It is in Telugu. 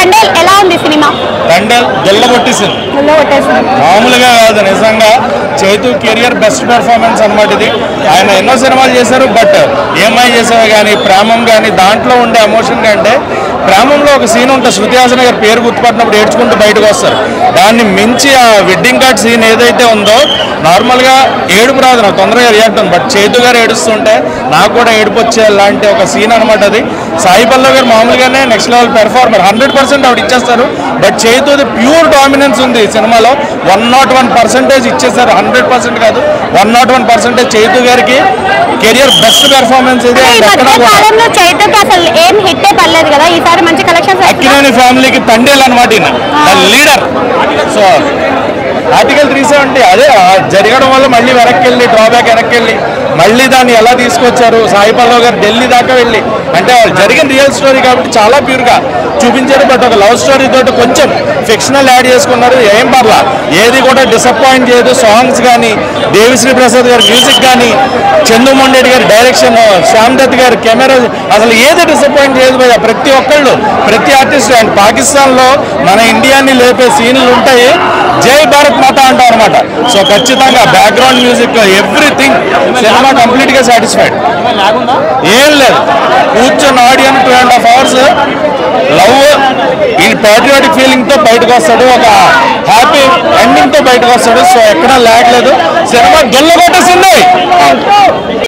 తండేల్ ఎలా ఉంది సినిమా? తండేల్ గెల్లగొట్టేసింది, మామూలుగా కాదు. నిజంగా చైతు కెరియర్ బెస్ట్ పెర్ఫార్మెన్స్ అన్నమాట ఇది. ఆయన ఎన్నో సినిమాలు చేశారు, బట్ ఏమై చేసేవి కానీ ప్రేమం కానీ దాంట్లో ఉండే ఎమోషన్ కంటే ప్రేమంలో ఒక సీన్ ఉంటుంది, శృతి హాసన్ గారి పేరు గుర్తుపట్టినప్పుడు ఏడ్చుకుంటూ బయటకు వస్తారు. దాన్ని మించి ఆ వెడ్డింగ్ కార్డ్ సీన్ ఏదైతే ఉందో నార్మల్గా ఏడుపు రాదు, నాకు తొందరగా రియాక్ట్ ఉంది. బట్ చైతు గారు ఏడుస్తుంటే నాకు కూడా ఏడుపు వచ్చే లాంటి ఒక సీన్ అనమాట అది. సాయి పల్లవి గారు మామూలుగానే నెక్స్ట్ లెవెల్ పెర్ఫార్మర్, 100% ఆవిడ ఇచ్చేస్తారు. బట్ చైతుది ప్యూర్ డామినెన్స్ ఉంది సినిమాలో. 101% ఇచ్చేస్తారు, 100% కాదు, 101% చైతు గారికి కెరియర్ బెస్ట్ పెర్ఫార్మెన్స్ ఇది. అక్కినేని ఫ్యామిలీకి తండేల్ అనమాట లీడర్. సో ఆర్టికల్ 370 అదే జరగడం వల్ల మళ్ళీ వెనక్కి వెళ్ళి డ్రాబ్యాక్ వెనక్కి వెళ్ళి మళ్ళీ దాన్ని ఎలా తీసుకొచ్చారు. సాయి పల్లవి గారు ఢిల్లీ దాకా వెళ్ళి, అంటే వాళ్ళు జరిగిన రియల్ స్టోరీ కాబట్టి చాలా ప్యూర్గా చూపించారు. బట్ ఒక లవ్ స్టోరీ తోటి కొంచెం ఫిక్షనల్ యాడ్ చేసుకున్నారు, ఏం పర్లా, ఏది కూడా డిసప్పాయింట్ చేయదు. సాంగ్స్ కానీ, దేవిశ్రీ ప్రసాద్ గారి మ్యూజిక్ కానీ, చందు మొండేటి గారి డైరెక్షన్, శ్యామ్ దత్ గారి కెమెరా, అసలు ఏది డిసప్పాయింట్ చేయదు భయ్య. ప్రతి ఒక్కళ్ళు, ప్రతి ఆర్టిస్ట్. అండ్ పాకిస్తాన్లో మన ఇండియాని లేపే సీన్లు ఉంటాయి, జై భారత్ మాత అంటాం అనమాట. సో ఖచ్చితంగా బ్యాక్గ్రౌండ్ మ్యూజిక్ ఎవ్రీథింగ్ సినిమా కంప్లీట్గా సాటిస్ఫైడ్. ఏం లేదు, కూర్చొని ఆడియన్ 2.5 hours లవ్ ఈ ప్యాట్రియాటిక్ ఫీలింగ్తో బయటకు వస్తాడు, ఒక హ్యాపీ ఎండింగ్తో బయటకు వస్తాడు. సో ఎక్కడా లేకలేదు, సినిమా గెల్లగొట్టేసింది.